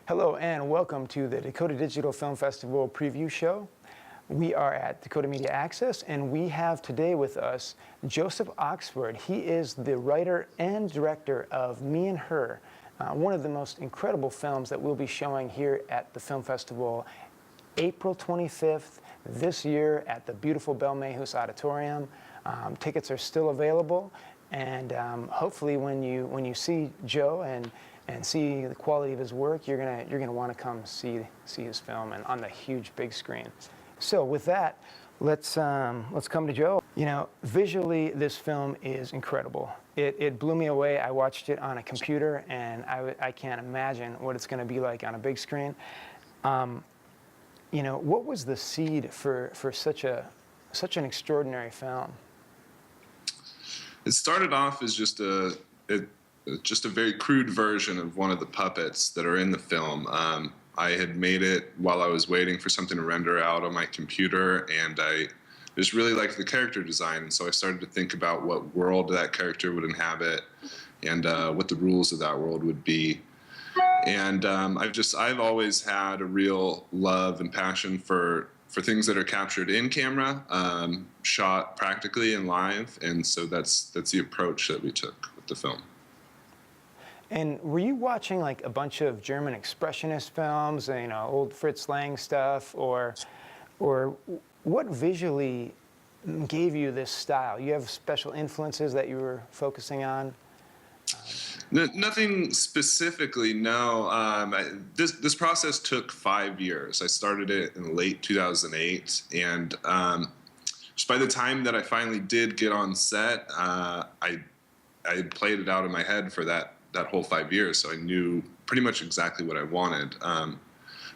Hello and welcome to the Dakota Digital Film Festival preview show. We are at Dakota Media Access and we have today with us Joseph Oxford. He is the writer and director of Me and Her, one of the most incredible films that we'll be showing here at the film festival April 25th this year at the beautiful Belle Mehus Auditorium. Tickets are still available, and hopefully when you see Joe and see the quality of his work, you're gonna want to come see his film and on the huge big screen. So with that, let's come to Joe. You know, visually this film is incredible. It blew me away. I watched it on a computer, and I can't imagine what it's going to be like on a big screen. You know, what was the seed for such an extraordinary film? It started off as just a very crude version of one of the puppets that are in the film. I had made it while I was waiting for something to render out on my computer, and I just really liked the character design, and so I started to think about what world that character would inhabit and what the rules of that world would be. And I've always had a real love and passion for things that are captured in camera, shot practically and live, and so that's the approach that we took with the film. And were you watching like a bunch of German expressionist films, you know, old Fritz Lang stuff, or what visually gave you this style? You have special influences that you were focusing on? Nothing specifically, no. This process took 5 years. I started it in late 2008, and just by the time that I finally did get on set, I had played it out in my head for that whole 5 years, so I knew pretty much exactly what I wanted.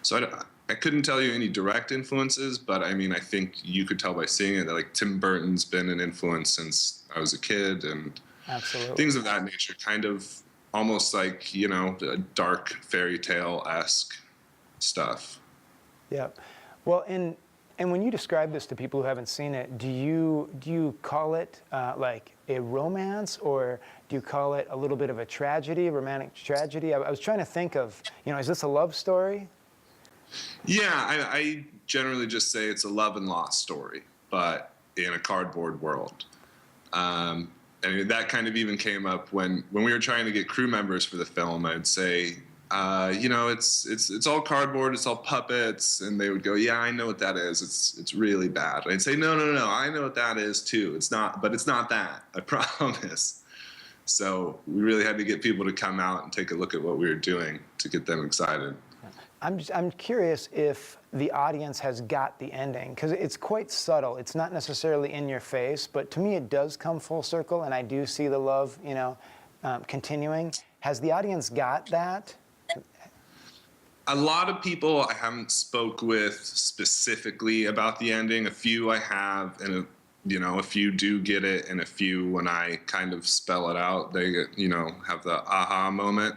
So I couldn't tell you any direct influences, but I mean, I think you could tell by seeing it that like Tim Burton's been an influence since I was a kid, and absolutely things of that nature, kind of almost like, you know, a dark fairy tale-esque stuff. Yeah. Well, and when you describe this to people who haven't seen it, do you call it like a romance, or do you call it a little bit of a tragedy, a romantic tragedy? I was trying to think of, you know, is this a love story? Yeah, I generally just say it's a love and loss story, but in a cardboard world. And that kind of even came up when we were trying to get crew members for the film. I'd say, you know, it's all cardboard, it's all puppets, and they would go, yeah, I know what that is. It's really bad. And I'd say, no, I know what that is too. It's not that. I promise. So we really had to get people to come out and take a look at what we were doing to get them excited. I'm curious if the audience has got the ending, because it's quite subtle. It's not necessarily in your face, but to me it does come full circle, and I do see the love, you know, continuing. Has the audience got that? A lot of people I haven't spoke with specifically about the ending. A few I have, and a few do get it, and a few, when I kind of spell it out, they get, you know, have the aha moment.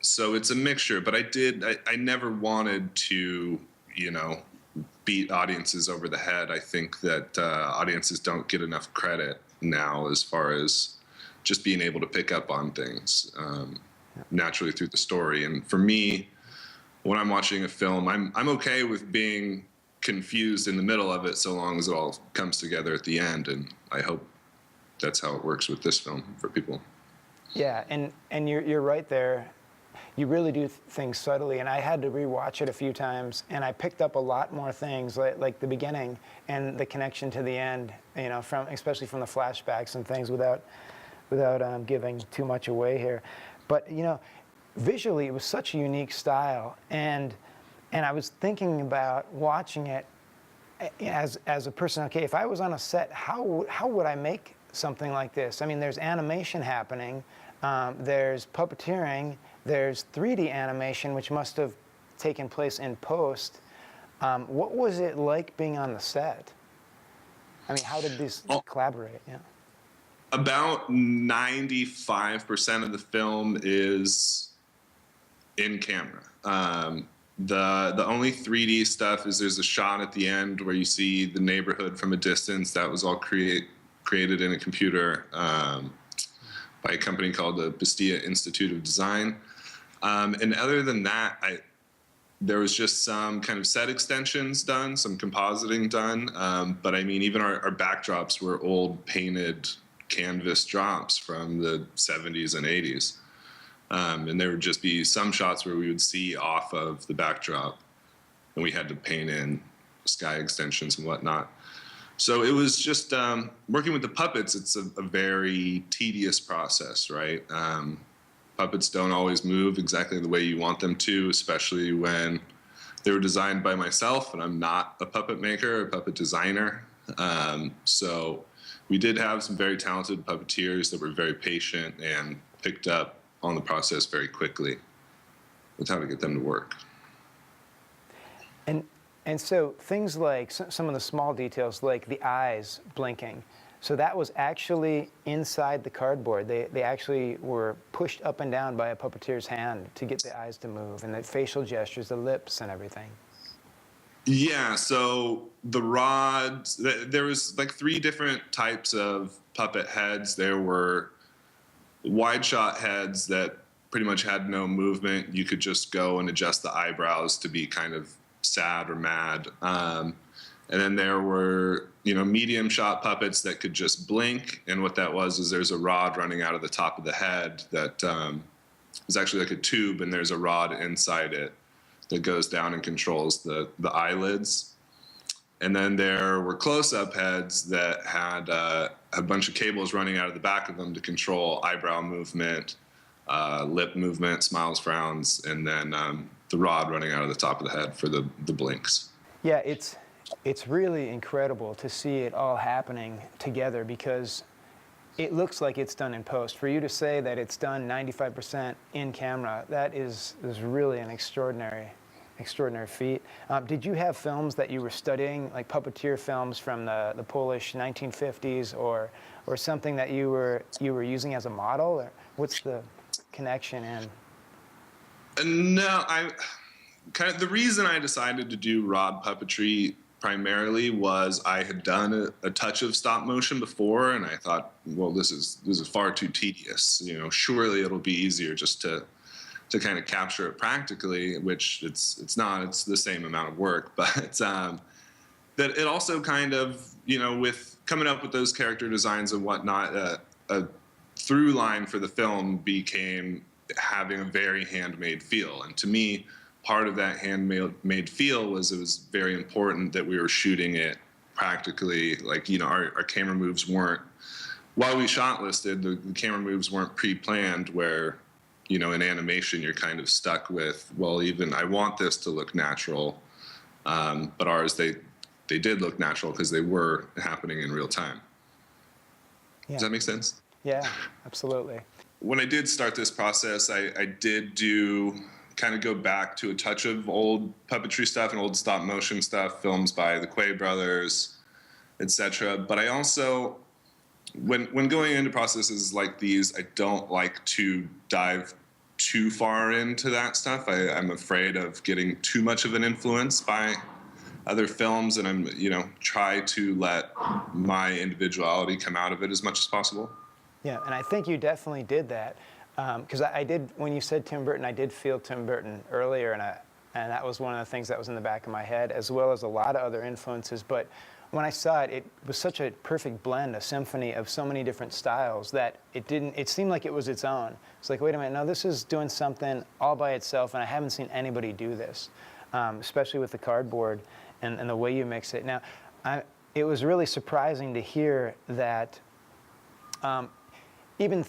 So it's a mixture, but I never wanted to, you know, beat audiences over the head. I think that audiences don't get enough credit now as far as just being able to pick up on things naturally through the story. And for me, when I'm watching a film, I'm okay with being confused in the middle of it, so long as it all comes together at the end. And I hope that's how it works with this film for people. Yeah, and you're right there. You really do things subtly, and I had to rewatch it a few times, and I picked up a lot more things, like the beginning and the connection to the end, you know, especially from the flashbacks and things, without giving too much away here. But you know, visually it was such a unique style, and I was thinking about watching it as a person. Okay, if I was on a set, how would I make something like this? I mean, there's animation happening, there's puppeteering. There's 3D animation, which must have taken place in post. What was it like being on the set? I mean, how did these collaborate? Yeah. About 95% of the film is in camera. The only 3D stuff is there's a shot at the end where you see the neighborhood from a distance. That was all created in a computer by a company called the Bismarck Institute of Design. And other than that, there was just some kind of set extensions done, some compositing done. But I mean, even our backdrops were old painted canvas drops from the 70s and 80s. And there would just be some shots where we would see off of the backdrop, and we had to paint in sky extensions and whatnot. So it was just working with the puppets. It's a very tedious process, right? Puppets don't always move exactly the way you want them to, especially when they were designed by myself, and I'm not a puppet maker, a puppet designer. So we did have some very talented puppeteers that were very patient and picked up on the process very quickly with how to get them to work. And so things like some of the small details, like the eyes blinking, so that was actually inside the cardboard. They actually were pushed up and down by a puppeteer's hand to get the eyes to move, and the facial gestures, the lips and everything. Yeah, so the rods, there was like 3 different types of puppet heads. There were wide shot heads that pretty much had no movement. You could just go and adjust the eyebrows to be kind of sad or mad. And then there were, medium shot puppets that could just blink. And what that was is there's a rod running out of the top of the head that is actually like a tube, and there's a rod inside it that goes down and controls the eyelids. And then there were close-up heads that had a bunch of cables running out of the back of them to control eyebrow movement, lip movement, smiles, frowns, and then the rod running out of the top of the head for the blinks. Yeah, it's really incredible to see it all happening together, because it looks like it's done in post. For you to say that it's done 95% in camera, that is really an extraordinary feat. Did you have films that you were studying, like puppeteer films from the Polish 1950s, or something that you were using as a model? Or what's the connection in? No, the reason I decided to do rod puppetry primarily was I had done a touch of stop motion before, and I thought, well, this is far too tedious. Surely it'll be easier just to kind of capture it practically, which it's not. It's the same amount of work, but that it also kind of, with coming up with those character designs and whatnot, a through line for the film became having a very handmade feel. And to me, part of that handmade feel was it was very important that we were shooting it practically. Like, our camera moves weren't, while we shot listed, the camera moves weren't pre-planned, where, in animation, you're kind of stuck with, well, even I want this to look natural. But ours, they did look natural because they were happening in real time. Yeah. Does that make sense? Yeah, absolutely. When I did start this process, I did kind of go back to a touch of old puppetry stuff and old stop motion stuff, films by the Quay brothers, etc. But I also, when going into processes like these, I don't like to dive too far into that stuff. I'm afraid of getting too much of an influence by other films, and I'm, try to let my individuality come out of it as much as possible. Yeah, and I think you definitely did that, because I did, when you said Tim Burton, I did feel Tim Burton earlier, and that was one of the things that was in the back of my head, as well as a lot of other influences. But when I saw it, it was such a perfect blend, a symphony of so many different styles, that it seemed like it was its own. It's like, wait a minute, no, this is doing something all by itself, and I haven't seen anybody do this, especially with the cardboard and the way you mix it. Now, it was really surprising to hear that even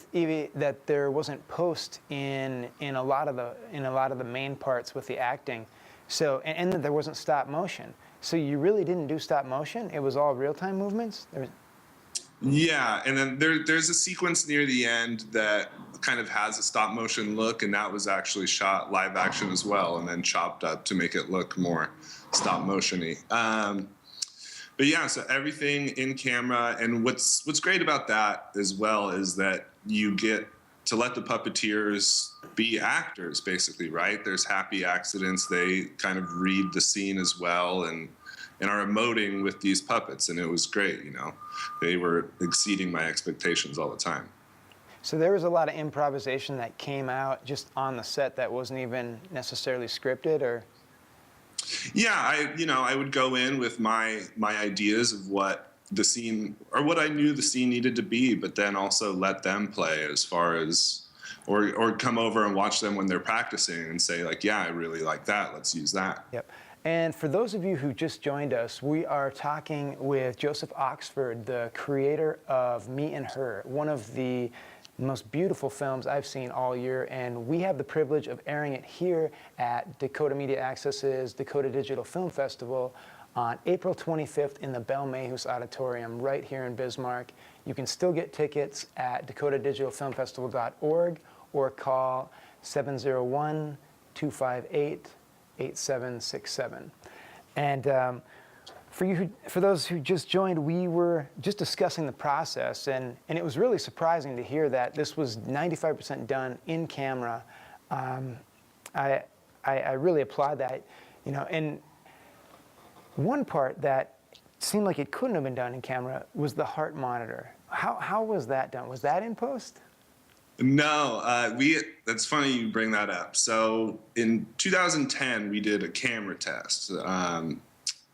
that there wasn't post in a lot of the main parts with the acting, so and that there wasn't stop motion. So you really didn't do stop motion? It was all real-time movements? Yeah, and then there's a sequence near the end that kind of has a stop motion look, and that was actually shot live action as well, and then chopped up to make it look more stop motion-y. But yeah, so everything in camera, and what's great about that as well is that you get to let the puppeteers be actors, basically, right? There's happy accidents. They kind of read the scene as well and are emoting with these puppets, and it was great, They were exceeding my expectations all the time. So there was a lot of improvisation that came out just on the set that wasn't even necessarily scripted, or? Yeah, I would go in with my ideas of what the scene or what I knew the scene needed to be, but then also let them play as far as, or come over and watch them when they're practicing and say like, yeah, I really like that. Let's use that. Yep. And for those of you who just joined us, we are talking with Joseph Oxford, the creator of Me and Her, one of the most beautiful films I've seen all year, and we have the privilege of airing it here at Dakota Media Access's Dakota Digital Film Festival on April 25th in the Belle Mehus Auditorium right here in Bismarck. You can still get tickets at dakotadigitalfilmfestival.org or call 701-258-8767. And for those who just joined, we were just discussing the process, and it was really surprising to hear that this was 95% done in camera. I really applaud that, and one part that seemed like it couldn't have been done in camera was the heart monitor. How was that done? Was that in post? No, that's funny you bring that up. So in 2010, we did a camera test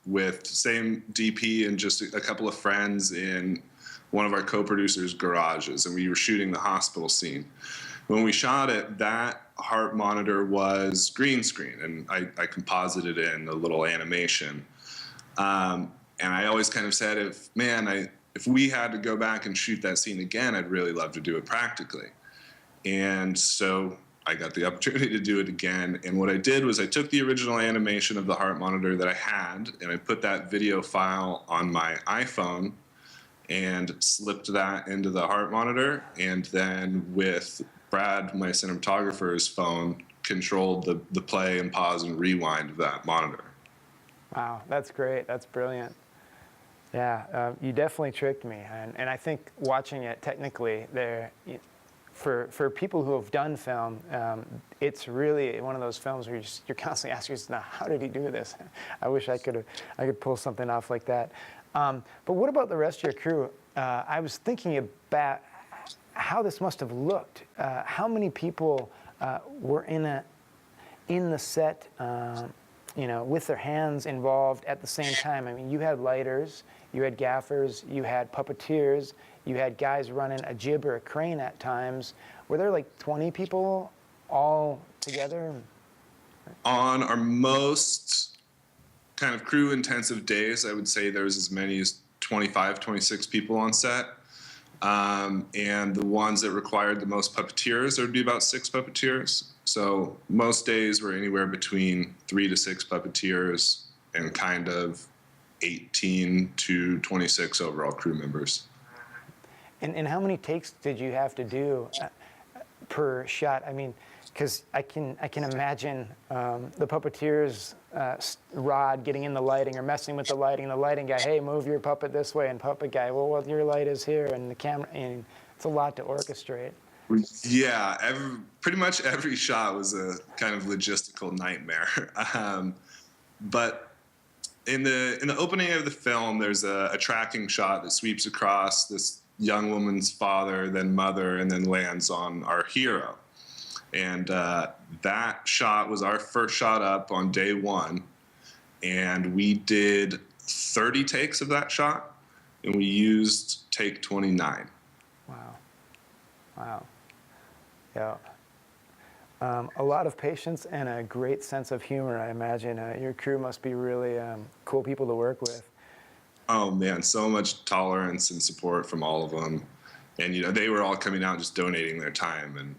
with same DP and just a couple of friends in one of our co-producers' garages, and we were shooting the hospital scene. When we shot it, that heart monitor was green screen, and I composited in a little animation. And I always kind of said, if we had to go back and shoot that scene again, I'd really love to do it practically. And so I got the opportunity to do it again. And what I did was I took the original animation of the heart monitor that I had, and I put that video file on my iPhone and slipped that into the heart monitor. And then with Brad, my cinematographer's phone, controlled the play and pause and rewind of that monitor. Wow, that's great. That's brilliant. Yeah, you definitely tricked me. And I think watching it technically there, for people who have done film, it's really one of those films where you're constantly asking yourself, how did he do this? I wish I could pull something off like that. But what about the rest of your crew? I was thinking about how this must have looked. How many people were in the set, with their hands involved at the same time? I mean, you had lighters, you had gaffers, you had puppeteers, you had guys running a jib or a crane at times. Were there like 20 people all together? On our most kind of crew-intensive days, I would say there was as many as 25, 26 people on set. And the ones that required the most puppeteers, there would be about 6 puppeteers. So most days were anywhere between 3 to 6 puppeteers and kind of 18 to 26 overall crew members. And how many takes did you have to do per shot? I mean, because I can imagine the puppeteer's rod getting in the lighting or messing with the lighting guy, hey, move your puppet this way, and puppet guy, well, your light is here, and the camera, and it's a lot to orchestrate. Yeah, pretty much every shot was a kind of logistical nightmare. But in the opening of the film, there's a tracking shot that sweeps across this young woman's father, then mother, and then lands on our hero. And that shot was our first shot up on day 1. And we did 30 takes of that shot, and we used take 29. Wow. Yeah. A lot of patience and a great sense of humor, I imagine. Your crew must be really cool people to work with. Oh, man, so much tolerance and support from all of them. And, they were all coming out just donating their time. And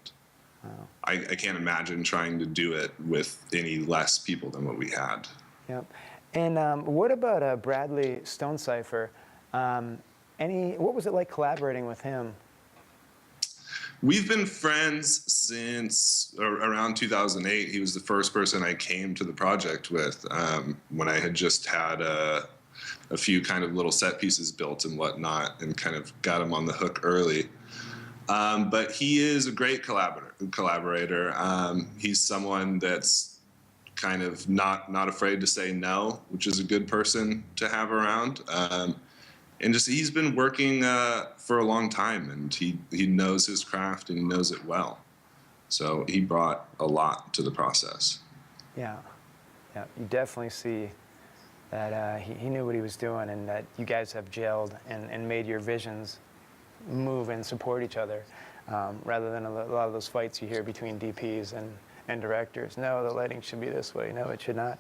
I can't imagine trying to do it with any less people than what we had. Yep. And what about Bradley Stonecipher? What was it like collaborating with him? We've been friends since around 2008. He was the first person I came to the project with when I had just had a few kind of little set pieces built and whatnot, and kind of got him on the hook early. But he is a great collaborator. He's someone that's kind of not afraid to say no, which is a good person to have around. and just he's been working for a long time, and he knows his craft and he knows it well. So he brought a lot to the process. Yeah, yeah, you definitely see that he knew what he was doing, and that you guys have gelled and made your visions move and support each other, rather than a lot of those fights you hear between DPs and directors. No, the lighting should be this way. No, it should not.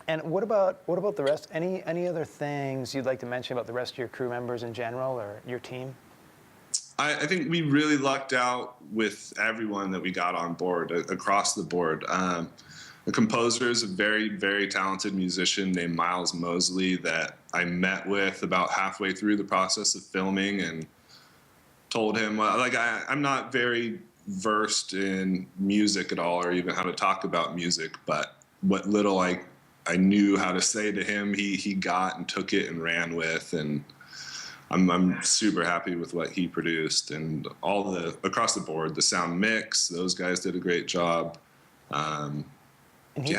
And what about the rest? Any other things you'd like to mention about the rest of your crew members in general, or your team? I think we really lucked out with everyone that we got on board across the board. The composer is a very, very talented musician named Miles Mosley that I met with about halfway through the process of filming, and told him, I'm not very versed in music at all, or even how to talk about music, but what little I knew how to say to him, he got and took it and ran with, and I'm super happy with what he produced, and all across the board, the sound mix, those guys did a great job. And he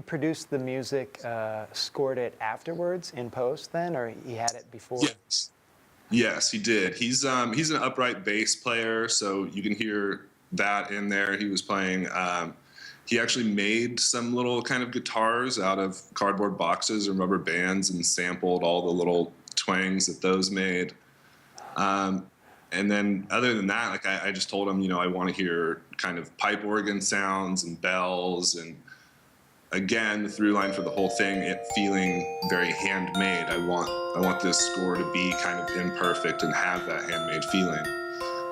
produced the music, scored it afterwards in post then, or he had it before? Yes, he did. He's an upright bass player, so you can hear that in there. He was playing. He actually made some little kind of guitars out of cardboard boxes and rubber bands, and sampled all the little twangs that those made. And then other than that, I just told him, I want to hear kind of pipe organ sounds and bells, and again, the through line for the whole thing, it feeling very handmade. I want this score to be kind of imperfect and have that handmade feeling.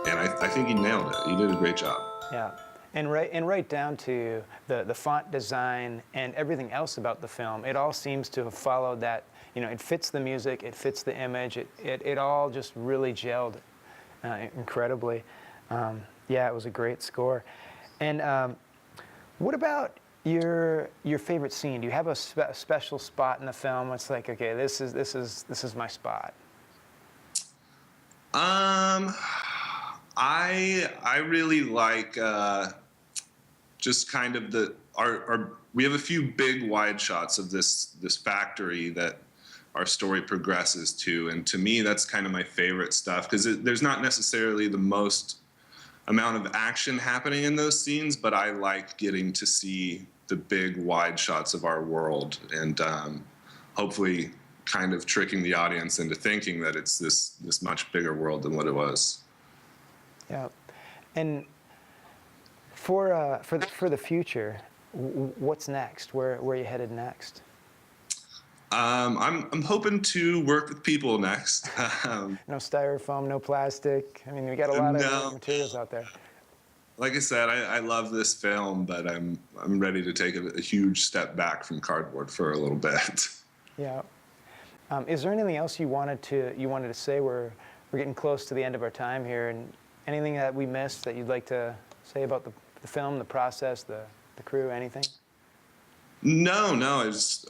And I think he nailed it. He did a great job. Yeah. And right down to the font design and everything else about the film, it all seems to have followed that. It fits the music, it fits the image, it all just really gelled incredibly. Yeah, it was a great score. And what about your favorite scene? Do you have a special spot in the film? It's like, okay, this is my spot. I really like just kind of we have a few big wide shots of this factory that our story progresses to, and to me that's kind of my favorite stuff, because there's not necessarily the most amount of action happening in those scenes, but I like getting to see the big wide shots of our world, and hopefully kind of tricking the audience into thinking that it's this much bigger world than what it was. Yeah, and for the future, what's next? Where are you headed next? I'm hoping to work with people next. No styrofoam, no plastic. I mean, we got a lot of materials out there. Like I said, I love this film, but I'm ready to take a huge step back from cardboard for a little bit. Yeah. Is there anything else you wanted to say? We're getting close to the end of our time here, and anything that we missed that you'd like to say about the film, the process, the crew, anything? No.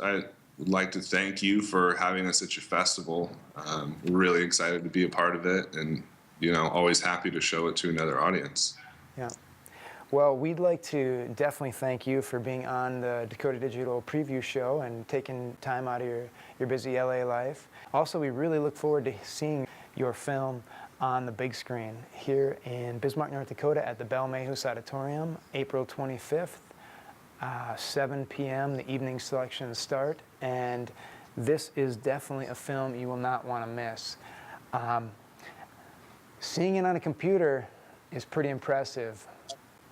I would like to thank you for having us at your festival. We're really excited to be a part of it, and always happy to show it to another audience. Yeah. Well, we'd like to definitely thank you for being on the Dakota Digital preview show and taking time out of your busy LA life. Also, we really look forward to seeing your film on the big screen here in Bismarck, North Dakota at the Belle Mehus Auditorium, April 25th, 7 p.m. The evening selections start, and this is definitely a film you will not want to miss. Seeing it on a computer is pretty impressive.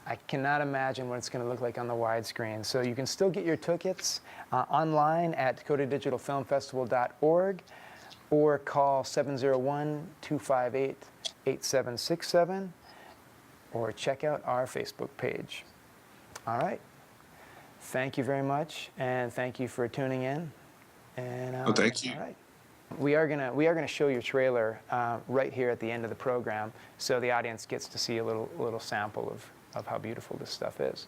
I cannot imagine what it's going to look like on the widescreen. So you can still get your tickets online at dakotadigitalfilmfestival.org, or call 701-258-8767, or check out our Facebook page. All right. Thank you very much, and thank you for tuning in. And thank you. All right. We are gonna show your trailer right here at the end of the program, so the audience gets to see a little sample of how beautiful this stuff is.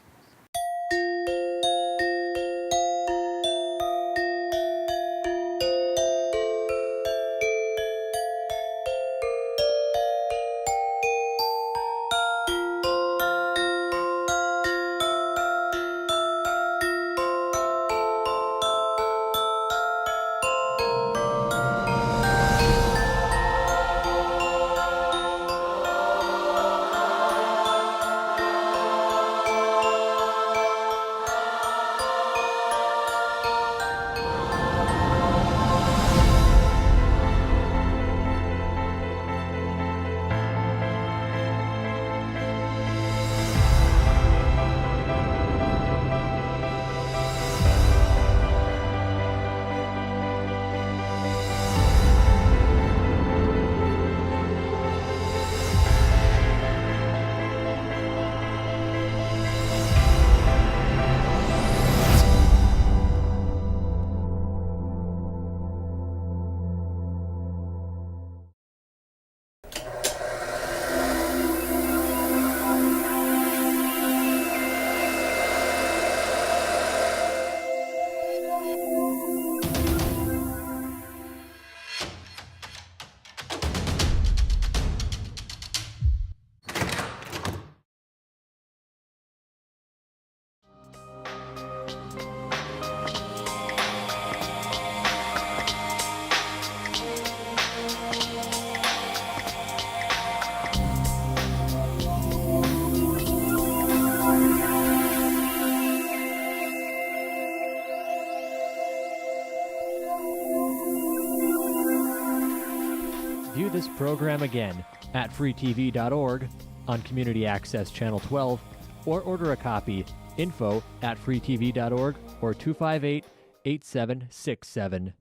View this program again at freetv.org, on Community Access Channel 12, or order a copy, info@freetv.org or 258-8767.